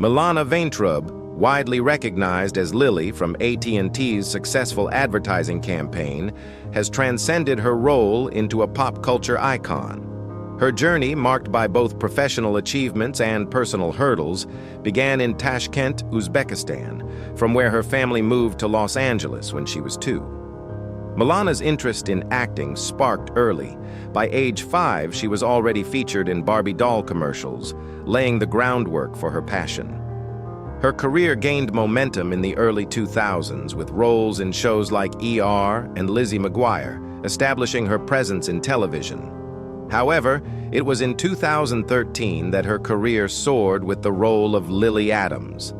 Milana Vayntrub, widely recognized as Lily from AT&T's successful advertising campaign, has transcended her role into a pop culture icon. Her journey, marked by both professional achievements and personal hurdles, began in Tashkent, Uzbekistan, from where her family moved to Los Angeles when she was 2. Milana's interest in acting sparked early. By age 5, she was already featured in Barbie doll commercials, laying the groundwork for her passion. Her career gained momentum in the early 2000s with roles in shows like ER and Lizzie McGuire, establishing her presence in television. However, it was in 2013 that her career soared with the role of Lily Adams.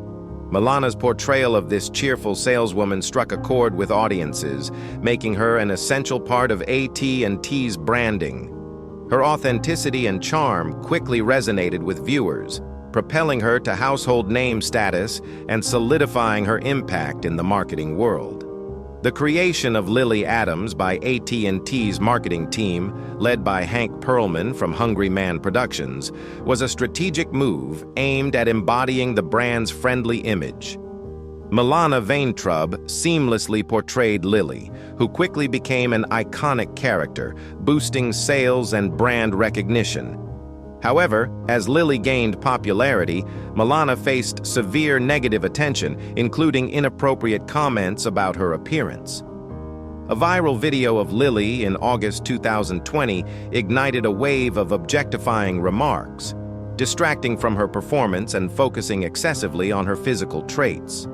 Milana's portrayal of this cheerful saleswoman struck a chord with audiences, making her an essential part of AT&T's branding. Her authenticity and charm quickly resonated with viewers, propelling her to household name status and solidifying her impact in the marketing world. The creation of Lily Adams by AT&T's marketing team, led by Hank Perlman from Hungry Man Productions, was a strategic move aimed at embodying the brand's friendly image. Milana Vayntrub seamlessly portrayed Lily, who quickly became an iconic character, boosting sales and brand recognition. However, as Lily gained popularity, Milana faced severe negative attention, including inappropriate comments about her appearance. A viral video of Lily in August 2020 ignited a wave of objectifying remarks, distracting from her performance and focusing excessively on her physical traits.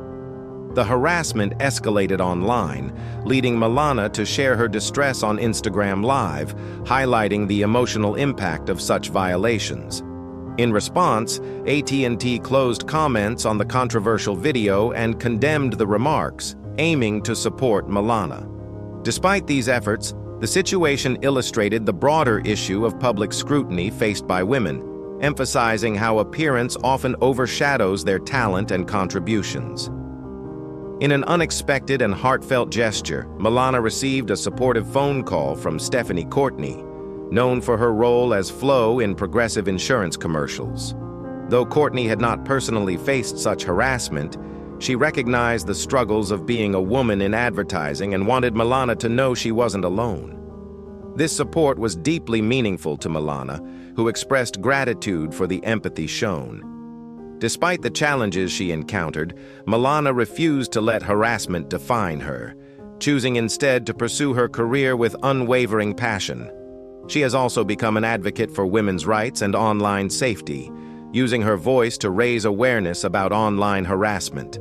The harassment escalated online, leading Milana to share her distress on Instagram Live, highlighting the emotional impact of such violations. In response, AT&T closed comments on the controversial video and condemned the remarks, aiming to support Milana. Despite these efforts, the situation illustrated the broader issue of public scrutiny faced by women, emphasizing how appearance often overshadows their talent and contributions. In an unexpected and heartfelt gesture, Milana received a supportive phone call from Stephanie Courtney, known for her role as Flo in Progressive insurance commercials. Though Courtney had not personally faced such harassment, she recognized the struggles of being a woman in advertising and wanted Milana to know she wasn't alone. This support was deeply meaningful to Milana, who expressed gratitude for the empathy shown. Despite the challenges she encountered, Milana refused to let harassment define her, choosing instead to pursue her career with unwavering passion. She has also become an advocate for women's rights and online safety, using her voice to raise awareness about online harassment.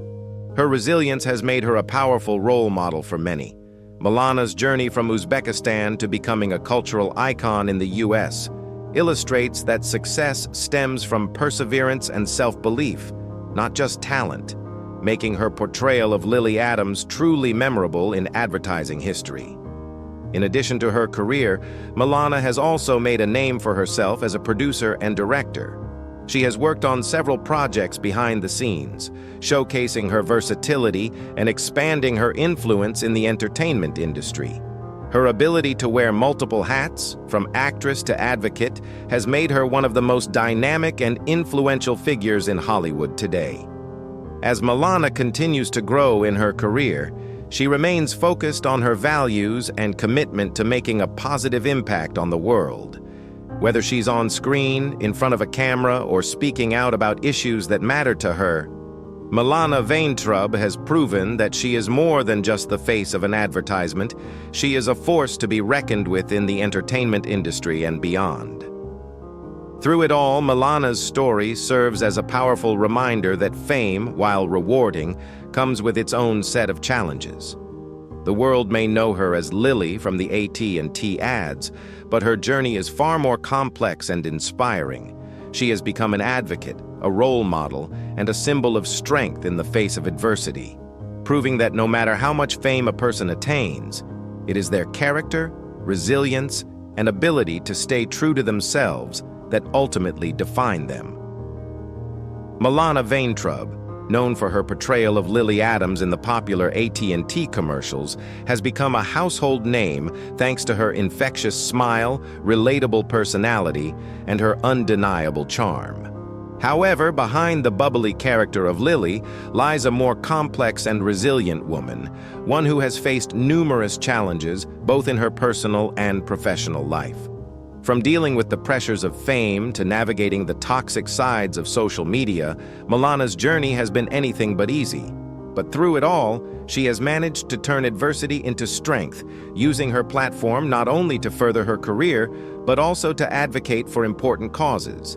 Her resilience has made her a powerful role model for many. Milana's journey from Uzbekistan to becoming a cultural icon in the U.S. illustrates that success stems from perseverance and self-belief, not just talent, making her portrayal of Lily Adams truly memorable in advertising history. In addition to her career, Milana has also made a name for herself as a producer and director. She has worked on several projects behind the scenes, showcasing her versatility and expanding her influence in the entertainment industry. Her ability to wear multiple hats, from actress to advocate, has made her one of the most dynamic and influential figures in Hollywood today. As Milana continues to grow in her career, she remains focused on her values and commitment to making a positive impact on the world. Whether she's on screen, in front of a camera, or speaking out about issues that matter to her, Milana Vayntrub has proven that she is more than just the face of an advertisement. She is a force to be reckoned with in the entertainment industry and beyond. Through it all, Milana's story serves as a powerful reminder that fame, while rewarding, comes with its own set of challenges. The world may know her as Lily from the AT&T ads, but her journey is far more complex and inspiring. She has become an advocate, a role model, and a symbol of strength in the face of adversity, proving that no matter how much fame a person attains, it is their character, resilience, and ability to stay true to themselves that ultimately define them. Milana Vayntrub, known for her portrayal of Lily Adams in the popular AT&T commercials, has become a household name thanks to her infectious smile, relatable personality, and her undeniable charm. However, behind the bubbly character of Lily lies a more complex and resilient woman, one who has faced numerous challenges both in her personal and professional life. From dealing with the pressures of fame to navigating the toxic sides of social media, Milana's journey has been anything but easy. But through it all, she has managed to turn adversity into strength, using her platform not only to further her career, but also to advocate for important causes.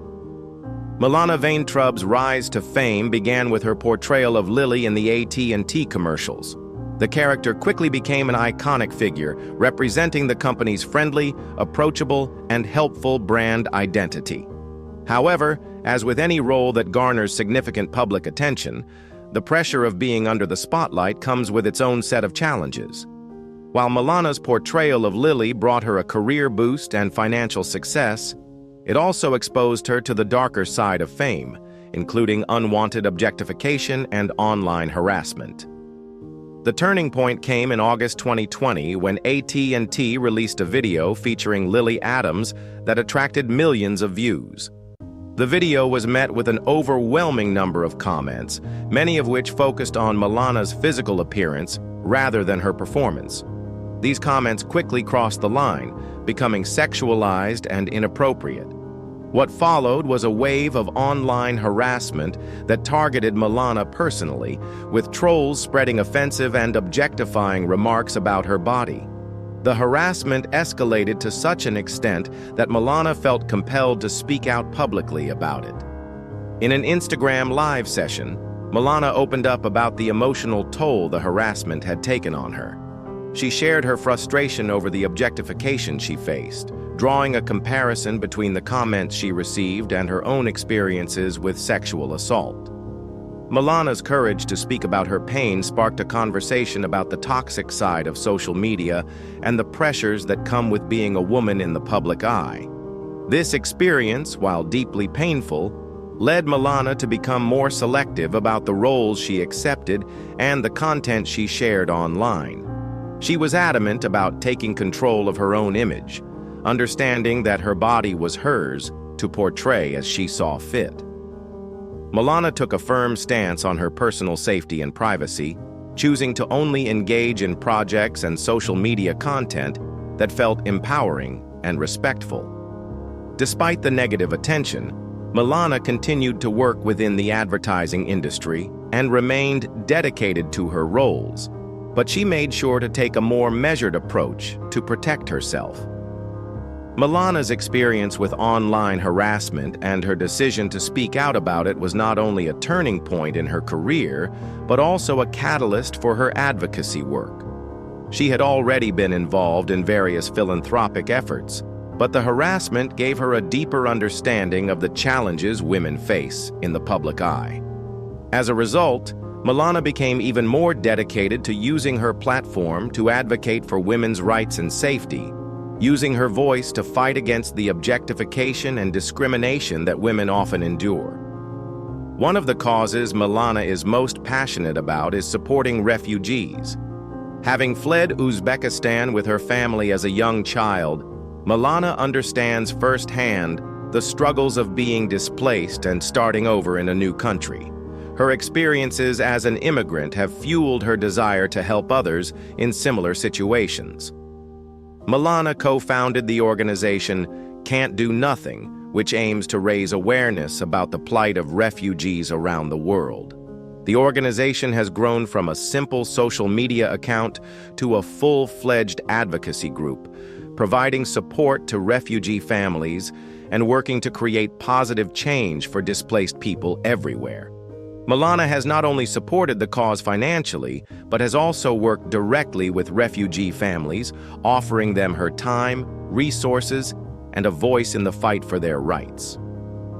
Milana Vayntrub's rise to fame began with her portrayal of Lily in the AT&T commercials. The character quickly became an iconic figure, representing the company's friendly, approachable, and helpful brand identity. However, as with any role that garners significant public attention, the pressure of being under the spotlight comes with its own set of challenges. While Milana's portrayal of Lily brought her a career boost and financial success, it also exposed her to the darker side of fame, including unwanted objectification and online harassment. The turning point came in August 2020 when AT&T released a video featuring Lily Adams that attracted millions of views. The video was met with an overwhelming number of comments, many of which focused on Milana's physical appearance rather than her performance. These comments quickly crossed the line, becoming sexualized and inappropriate. What followed was a wave of online harassment that targeted Milana personally, with trolls spreading offensive and objectifying remarks about her body. The harassment escalated to such an extent that Milana felt compelled to speak out publicly about it. In an Instagram live session, Milana opened up about the emotional toll the harassment had taken on her. She shared her frustration over the objectification she faced, drawing a comparison between the comments she received and her own experiences with sexual assault. Milana's courage to speak about her pain sparked a conversation about the toxic side of social media and the pressures that come with being a woman in the public eye. This experience, while deeply painful, led Milana to become more selective about the roles she accepted and the content she shared online. She was adamant about taking control of her own image, understanding that her body was hers to portray as she saw fit. Milana took a firm stance on her personal safety and privacy, choosing to only engage in projects and social media content that felt empowering and respectful. Despite the negative attention, Milana continued to work within the advertising industry and remained dedicated to her roles, but she made sure to take a more measured approach to protect herself. Milana's experience with online harassment and her decision to speak out about it was not only a turning point in her career, but also a catalyst for her advocacy work. She had already been involved in various philanthropic efforts, but the harassment gave her a deeper understanding of the challenges women face in the public eye. As a result, Milana became even more dedicated to using her platform to advocate for women's rights and safety, using her voice to fight against the objectification and discrimination that women often endure. One of the causes Milana is most passionate about is supporting refugees. Having fled Uzbekistan with her family as a young child, Milana understands firsthand the struggles of being displaced and starting over in a new country. Her experiences as an immigrant have fueled her desire to help others in similar situations. Milana co-founded the organization Can't Do Nothing, which aims to raise awareness about the plight of refugees around the world. The organization has grown from a simple social media account to a full-fledged advocacy group, providing support to refugee families and working to create positive change for displaced people everywhere. Milana has not only supported the cause financially, but has also worked directly with refugee families, offering them her time, resources, and a voice in the fight for their rights.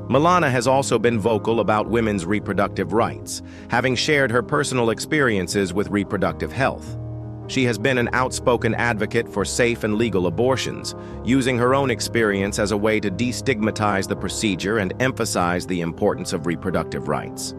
Milana has also been vocal about women's reproductive rights, having shared her personal experiences with reproductive health. She has been an outspoken advocate for safe and legal abortions, using her own experience as a way to destigmatize the procedure and emphasize the importance of reproductive rights.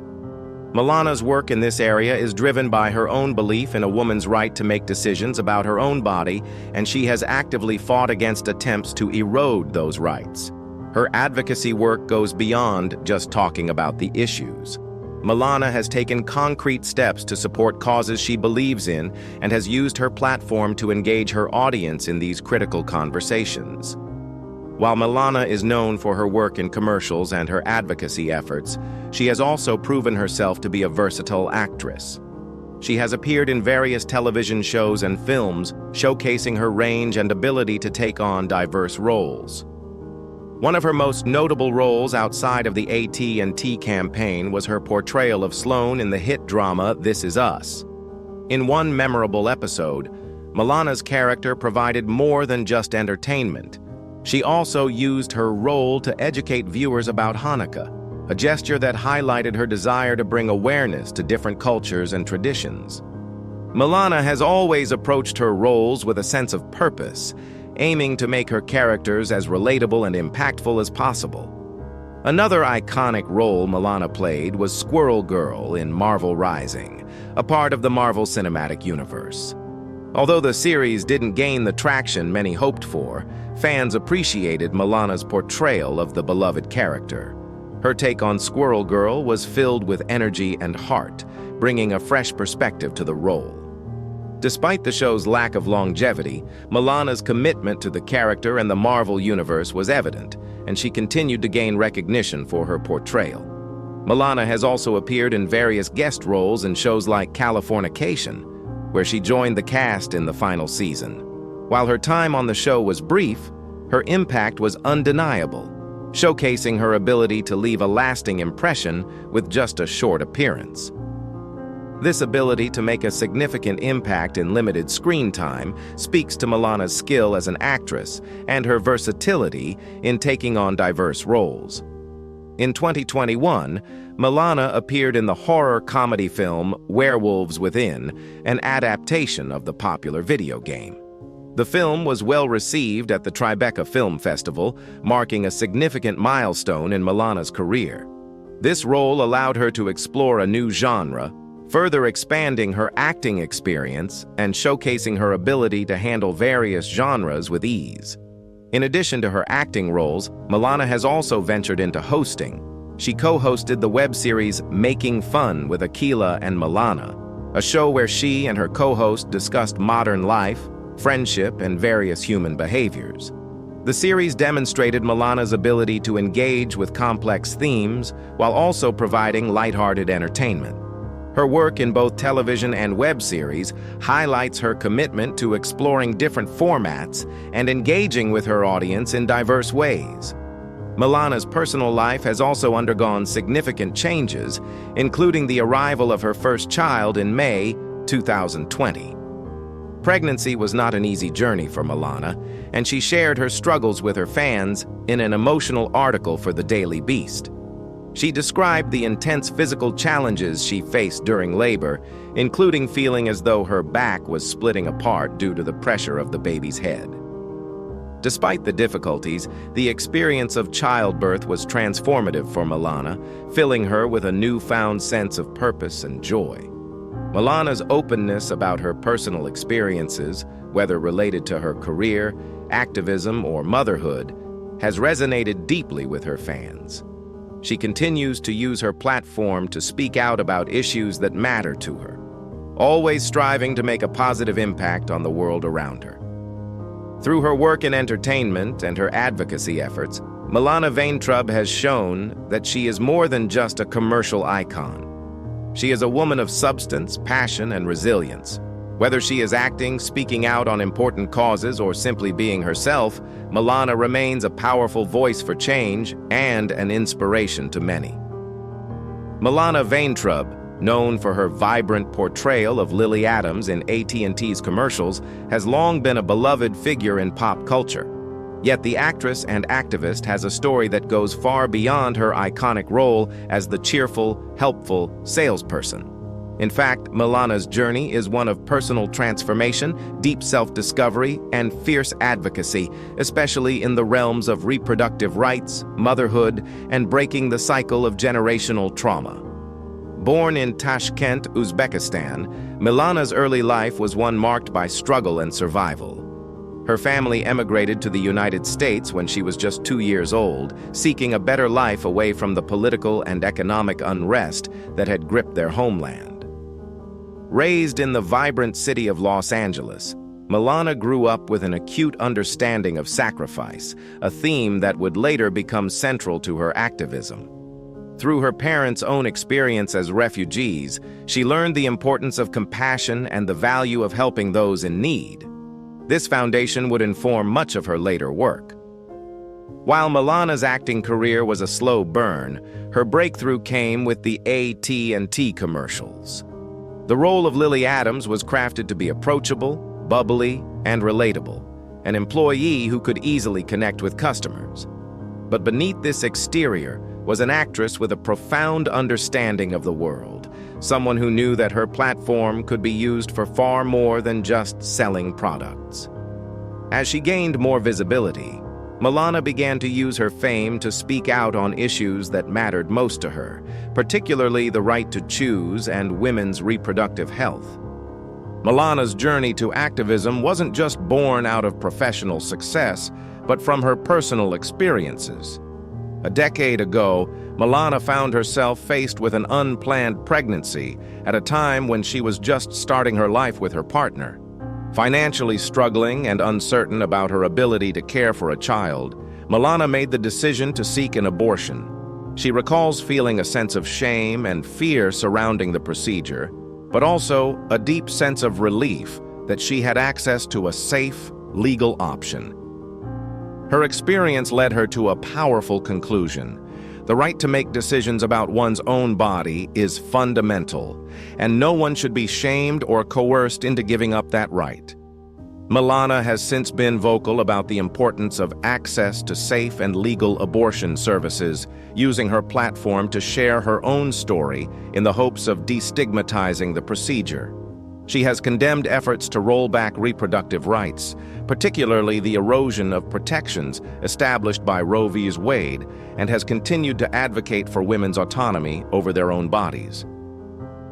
Milana's work in this area is driven by her own belief in a woman's right to make decisions about her own body, and she has actively fought against attempts to erode those rights. Her advocacy work goes beyond just talking about the issues. Milana has taken concrete steps to support causes she believes in and has used her platform to engage her audience in these critical conversations. While Milana is known for her work in commercials and her advocacy efforts, she has also proven herself to be a versatile actress. She has appeared in various television shows and films, showcasing her range and ability to take on diverse roles. One of her most notable roles outside of the AT&T campaign was her portrayal of Sloane in the hit drama This Is Us. In one memorable episode, Milana's character provided more than just entertainment. She also used her role to educate viewers about Hanukkah, a gesture that highlighted her desire to bring awareness to different cultures and traditions. Milana has always approached her roles with a sense of purpose, aiming to make her characters as relatable and impactful as possible. Another iconic role Milana played was Squirrel Girl in Marvel Rising, a part of the Marvel Cinematic Universe. Although the series didn't gain the traction many hoped for, fans appreciated Milana's portrayal of the beloved character. Her take on Squirrel Girl was filled with energy and heart, bringing a fresh perspective to the role. Despite the show's lack of longevity, Milana's commitment to the character and the Marvel Universe was evident, and she continued to gain recognition for her portrayal. Milana has also appeared in various guest roles in shows like Californication, where she joined the cast in the final season. While her time on the show was brief, her impact was undeniable, showcasing her ability to leave a lasting impression with just a short appearance. This ability to make a significant impact in limited screen time speaks to Milana's skill as an actress and her versatility in taking on diverse roles. In 2021, Milana appeared in the horror comedy film Werewolves Within, an adaptation of the popular video game. The film was well received at the Tribeca Film Festival, marking a significant milestone in Milana's career. This role allowed her to explore a new genre, further expanding her acting experience and showcasing her ability to handle various genres with ease. In addition to her acting roles, Milana has also ventured into hosting. She co-hosted the web series Making Fun with Akila and Milana, a show where she and her co-host discussed modern life, friendship, and various human behaviors. The series demonstrated Milana's ability to engage with complex themes while also providing lighthearted entertainment. Her work in both television and web series highlights her commitment to exploring different formats and engaging with her audience in diverse ways. Milana's personal life has also undergone significant changes, including the arrival of her first child in May 2020. Pregnancy was not an easy journey for Milana, and she shared her struggles with her fans in an emotional article for the Daily Beast. She described the intense physical challenges she faced during labor, including feeling as though her back was splitting apart due to the pressure of the baby's head. Despite the difficulties, the experience of childbirth was transformative for Milana, filling her with a newfound sense of purpose and joy. Milana's openness about her personal experiences, whether related to her career, activism, or motherhood, has resonated deeply with her fans. She continues to use her platform to speak out about issues that matter to her, always striving to make a positive impact on the world around her. Through her work in entertainment and her advocacy efforts, Milana Vayntrub has shown that she is more than just a commercial icon. She is a woman of substance, passion, and resilience. Whether she is acting, speaking out on important causes, or simply being herself, Milana remains a powerful voice for change and an inspiration to many. Milana Vayntrub, known for her vibrant portrayal of Lily Adams in AT&T's commercials, has long been a beloved figure in pop culture. Yet the actress and activist has a story that goes far beyond her iconic role as the cheerful, helpful salesperson. In fact, Milana's journey is one of personal transformation, deep self-discovery, and fierce advocacy, especially in the realms of reproductive rights, motherhood, and breaking the cycle of generational trauma. Born in Tashkent, Uzbekistan, Milana's early life was one marked by struggle and survival. Her family emigrated to the United States when she was just 2 years old, seeking a better life away from the political and economic unrest that had gripped their homeland. Raised in the vibrant city of Los Angeles, Milana grew up with an acute understanding of sacrifice, a theme that would later become central to her activism. Through her parents' own experience as refugees, she learned the importance of compassion and the value of helping those in need. This foundation would inform much of her later work. While Milana's acting career was a slow burn, her breakthrough came with the AT&T commercials. The role of Lily Adams was crafted to be approachable, bubbly, and relatable, an employee who could easily connect with customers. But beneath this exterior was an actress with a profound understanding of the world, someone who knew that her platform could be used for far more than just selling products. As she gained more visibility, Milana began to use her fame to speak out on issues that mattered most to her, particularly the right to choose and women's reproductive health. Milana's journey to activism wasn't just born out of professional success, but from her personal experiences. A decade ago, Milana found herself faced with an unplanned pregnancy at a time when she was just starting her life with her partner. Financially struggling and uncertain about her ability to care for a child, Milana made the decision to seek an abortion. She recalls feeling a sense of shame and fear surrounding the procedure, but also a deep sense of relief that she had access to a safe, legal option. Her experience led her to a powerful conclusion. The right to make decisions about one's own body is fundamental, and no one should be shamed or coerced into giving up that right. Milana has since been vocal about the importance of access to safe and legal abortion services, using her platform to share her own story in the hopes of destigmatizing the procedure. She has condemned efforts to roll back reproductive rights, particularly the erosion of protections established by Roe v. Wade, and has continued to advocate for women's autonomy over their own bodies.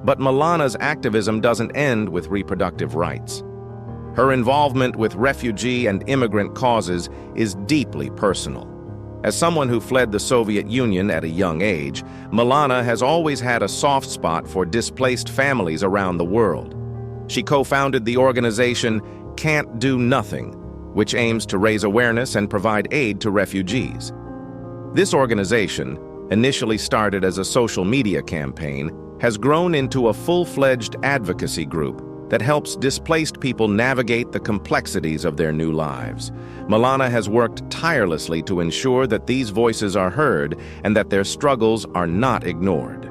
But Milana's activism doesn't end with reproductive rights. Her involvement with refugee and immigrant causes is deeply personal. As someone who fled the Soviet Union at a young age, Milana has always had a soft spot for displaced families around the world. She co-founded the organization Can't Do Nothing, which aims to raise awareness and provide aid to refugees. This organization, initially started as a social media campaign, has grown into a full-fledged advocacy group that helps displaced people navigate the complexities of their new lives. Milana has worked tirelessly to ensure that these voices are heard and that their struggles are not ignored.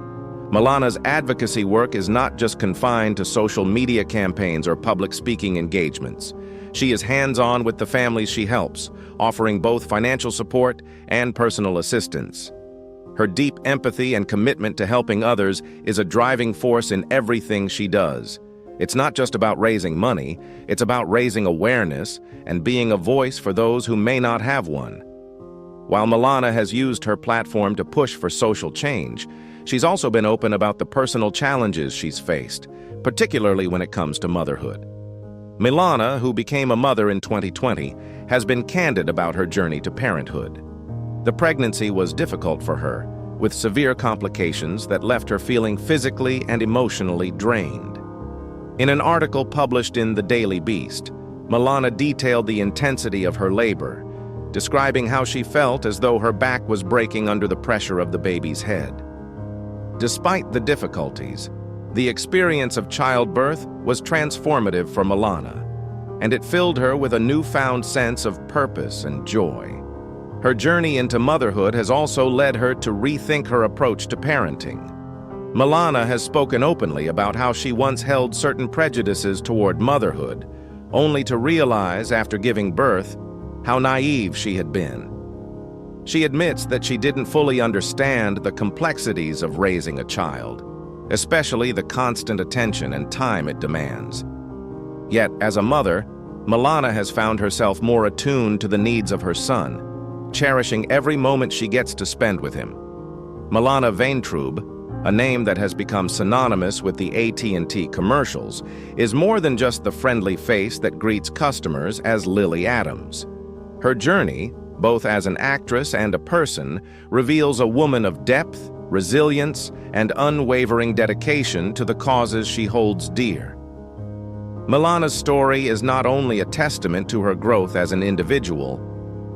Milana's advocacy work is not just confined to social media campaigns or public speaking engagements. She is hands-on with the families she helps, offering both financial support and personal assistance. Her deep empathy and commitment to helping others is a driving force in everything she does. It's not just about raising money, it's about raising awareness and being a voice for those who may not have one. While Milana has used her platform to push for social change, she's also been open about the personal challenges she's faced, particularly when it comes to motherhood. Milana, who became a mother in 2020, has been candid about her journey to parenthood. The pregnancy was difficult for her, with severe complications that left her feeling physically and emotionally drained. In an article published in The Daily Beast, Milana detailed the intensity of her labor, describing how she felt as though her back was breaking under the pressure of the baby's head. Despite the difficulties, the experience of childbirth was transformative for Milana, and it filled her with a newfound sense of purpose and joy. Her journey into motherhood has also led her to rethink her approach to parenting. Milana has spoken openly about how she once held certain prejudices toward motherhood, only to realize after giving birth how naive she had been. She admits that she didn't fully understand the complexities of raising a child, especially the constant attention and time it demands. Yet, as a mother, Milana has found herself more attuned to the needs of her son, cherishing every moment she gets to spend with him. Milana Vayntrub, a name that has become synonymous with the AT&T commercials, is more than just the friendly face that greets customers as Lily Adams. Her journey, both as an actress and a person, reveals a woman of depth, resilience, and unwavering dedication to the causes she holds dear. Milana's story is not only a testament to her growth as an individual,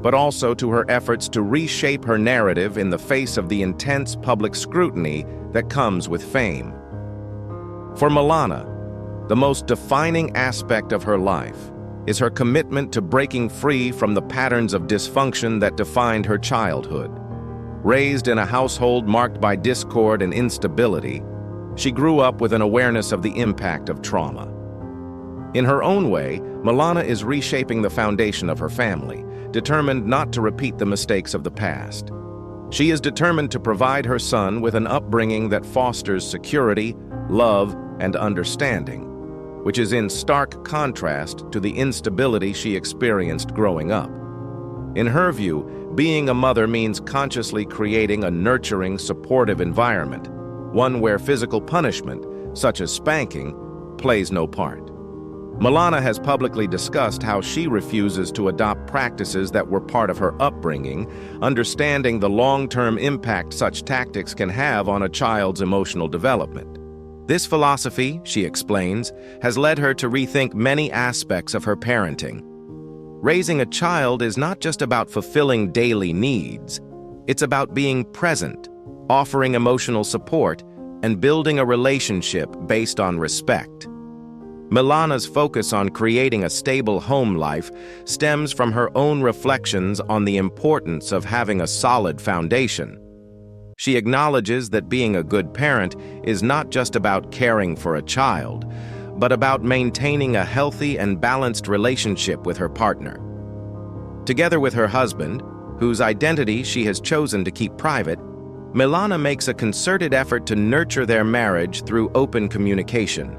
but also to her efforts to reshape her narrative in the face of the intense public scrutiny that comes with fame. For Milana, the most defining aspect of her life is her commitment to breaking free from the patterns of dysfunction that defined her childhood. Raised in a household marked by discord and instability, she grew up with an awareness of the impact of trauma. In her own way, Milana is reshaping the foundation of her family, determined not to repeat the mistakes of the past. She is determined to provide her son with an upbringing that fosters security, love, and understanding, which is in stark contrast to the instability she experienced growing up. In her view, being a mother means consciously creating a nurturing, supportive environment, one where physical punishment, such as spanking, plays no part. Milana has publicly discussed how she refuses to adopt practices that were part of her upbringing, understanding the long-term impact such tactics can have on a child's emotional development. This philosophy, she explains, has led her to rethink many aspects of her parenting. Raising a child is not just about fulfilling daily needs. It's about being present, offering emotional support, and building a relationship based on respect. Milana's focus on creating a stable home life stems from her own reflections on the importance of having a solid foundation. She acknowledges that being a good parent is not just about caring for a child, but about maintaining a healthy and balanced relationship with her partner. Together with her husband, whose identity she has chosen to keep private, Milana makes a concerted effort to nurture their marriage through open communication.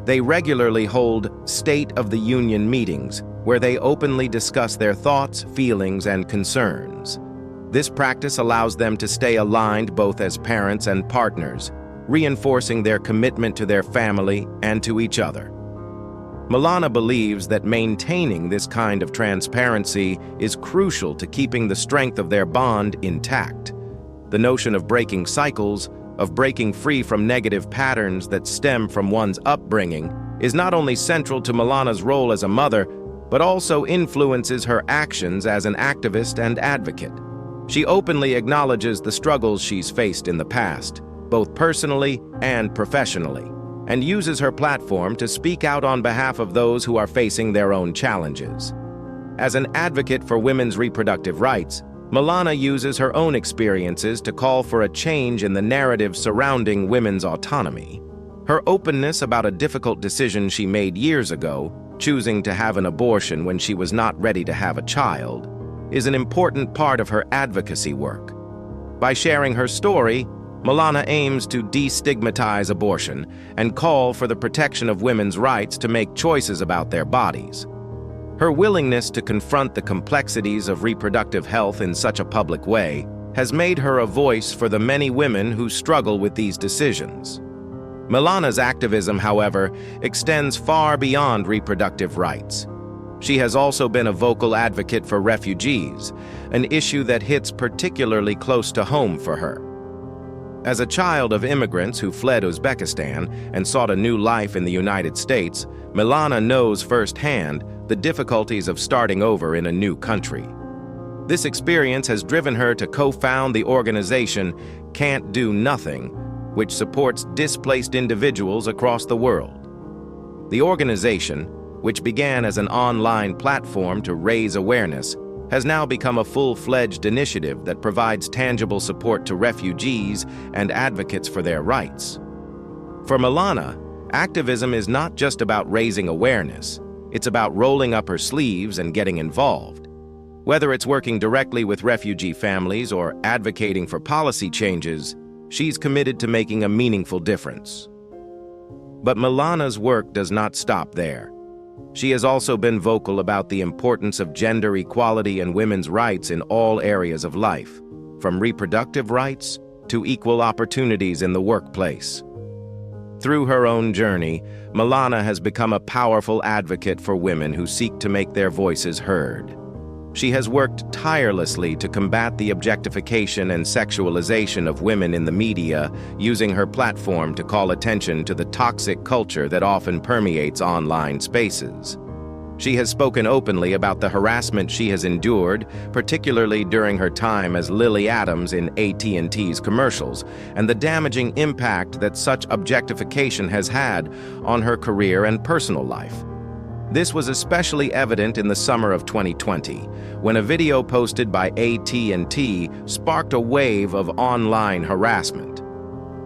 They regularly hold State of the Union meetings, where they openly discuss their thoughts, feelings, and concerns. This practice allows them to stay aligned both as parents and partners, reinforcing their commitment to their family and to each other. Milana believes that maintaining this kind of transparency is crucial to keeping the strength of their bond intact. The notion of breaking cycles, of breaking free from negative patterns that stem from one's upbringing, is not only central to Milana's role as a mother, but also influences her actions as an activist and advocate. She openly acknowledges the struggles she's faced in the past, both personally and professionally, and uses her platform to speak out on behalf of those who are facing their own challenges. As an advocate for women's reproductive rights, Milana uses her own experiences to call for a change in the narrative surrounding women's autonomy. Her openness about a difficult decision she made years ago, choosing to have an abortion when she was not ready to have a child, is an important part of her advocacy work. By sharing her story, Milana aims to destigmatize abortion and call for the protection of women's rights to make choices about their bodies. Her willingness to confront the complexities of reproductive health in such a public way has made her a voice for the many women who struggle with these decisions. Milana's activism, however, extends far beyond reproductive rights. She has also been a vocal advocate for refugees, an issue that hits particularly close to home for her. As a child of immigrants who fled Uzbekistan and sought a new life in the United States, Milana knows firsthand the difficulties of starting over in a new country. This experience has driven her to co-found the organization Can't Do Nothing, which supports displaced individuals across the world. The organization, which began as an online platform to raise awareness, has now become a full-fledged initiative that provides tangible support to refugees and advocates for their rights. For Milana, activism is not just about raising awareness, it's about rolling up her sleeves and getting involved. Whether it's working directly with refugee families or advocating for policy changes, she's committed to making a meaningful difference. But Milana's work does not stop there. She has also been vocal about the importance of gender equality and women's rights in all areas of life, from reproductive rights to equal opportunities in the workplace. Through her own journey, Milana has become a powerful advocate for women who seek to make their voices heard. She has worked tirelessly to combat the objectification and sexualization of women in the media, using her platform to call attention to the toxic culture that often permeates online spaces. She has spoken openly about the harassment she has endured, particularly during her time as Lily Adams in AT&T's commercials, and the damaging impact that such objectification has had on her career and personal life. This was especially evident in the summer of 2020, when a video posted by AT&T sparked a wave of online harassment.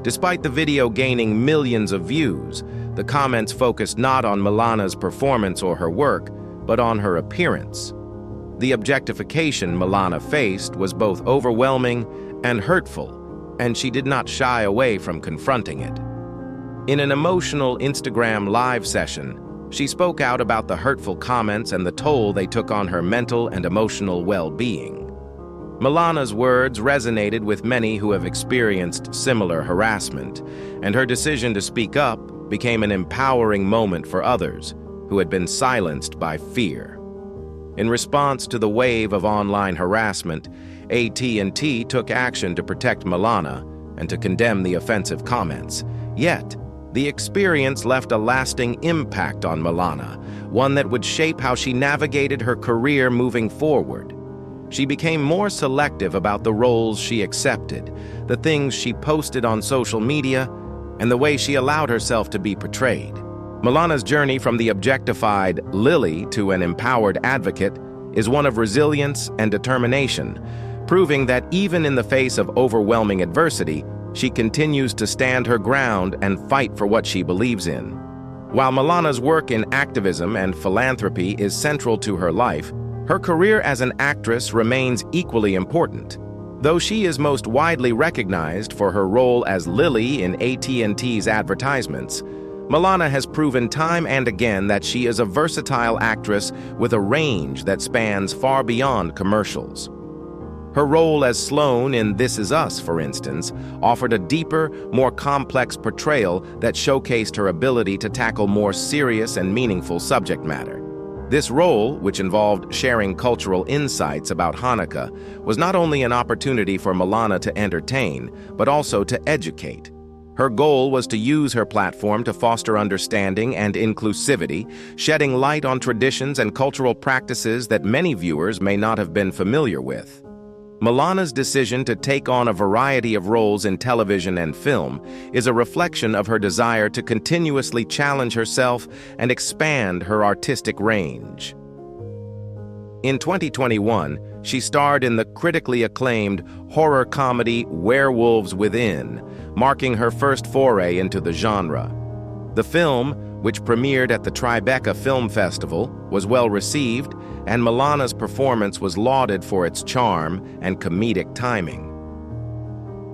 Despite the video gaining millions of views, the comments focused not on Milana's performance or her work, but on her appearance. The objectification Milana faced was both overwhelming and hurtful, and she did not shy away from confronting it. In an emotional Instagram live session, she spoke out about the hurtful comments and the toll they took on her mental and emotional well-being. Milana's words resonated with many who have experienced similar harassment, and her decision to speak up became an empowering moment for others who had been silenced by fear. In response to the wave of online harassment, AT&T took action to protect Milana and to condemn the offensive comments. Yet, the experience left a lasting impact on Milana, one that would shape how she navigated her career moving forward. She became more selective about the roles she accepted, the things she posted on social media, and the way she allowed herself to be portrayed. Milana's journey from the objectified Lily to an empowered advocate is one of resilience and determination, proving that even in the face of overwhelming adversity, she continues to stand her ground and fight for what she believes in. While Milana's work in activism and philanthropy is central to her life, her career as an actress remains equally important. Though she is most widely recognized for her role as Lily in AT&T's advertisements, Milana has proven time and again that she is a versatile actress with a range that spans far beyond commercials. Her role as Sloane in This Is Us, for instance, offered a deeper, more complex portrayal that showcased her ability to tackle more serious and meaningful subject matter. This role, which involved sharing cultural insights about Hanukkah, was not only an opportunity for Milana to entertain, but also to educate. Her goal was to use her platform to foster understanding and inclusivity, shedding light on traditions and cultural practices that many viewers may not have been familiar with. Milana's decision to take on a variety of roles in television and film is a reflection of her desire to continuously challenge herself and expand her artistic range. In 2021, she starred in the critically acclaimed horror comedy Werewolves Within, marking her first foray into the genre. The film, which premiered at the Tribeca Film Festival, was well received, and Milana's performance was lauded for its charm and comedic timing.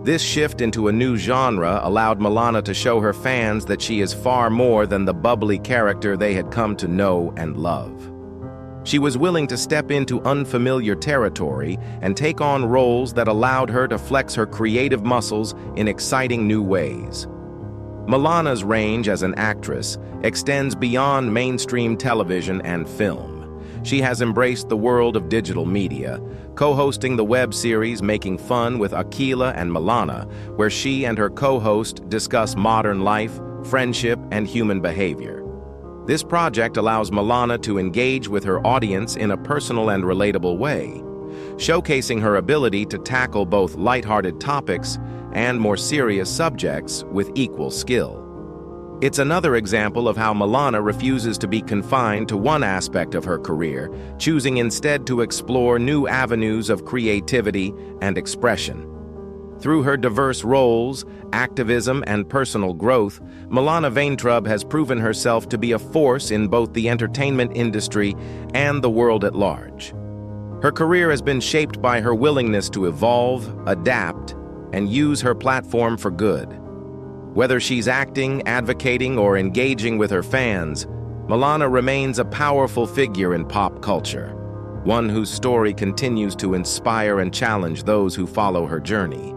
This shift into a new genre allowed Milana to show her fans that she is far more than the bubbly character they had come to know and love. She was willing to step into unfamiliar territory and take on roles that allowed her to flex her creative muscles in exciting new ways. Milana's range as an actress extends beyond mainstream television and film. She has embraced the world of digital media, co-hosting the web series Making Fun with Akila and Milana, where she and her co-host discuss modern life, friendship, and human behavior. This project allows Milana to engage with her audience in a personal and relatable way, showcasing her ability to tackle both lighthearted topics and more serious subjects with equal skill. It's another example of how Milana refuses to be confined to one aspect of her career, choosing instead to explore new avenues of creativity and expression. Through her diverse roles, activism, and personal growth, Milana Vayntrub has proven herself to be a force in both the entertainment industry and the world at large. Her career has been shaped by her willingness to evolve, adapt, and use her platform for good. Whether she's acting, advocating, or engaging with her fans, Milana remains a powerful figure in pop culture, one whose story continues to inspire and challenge those who follow her journey.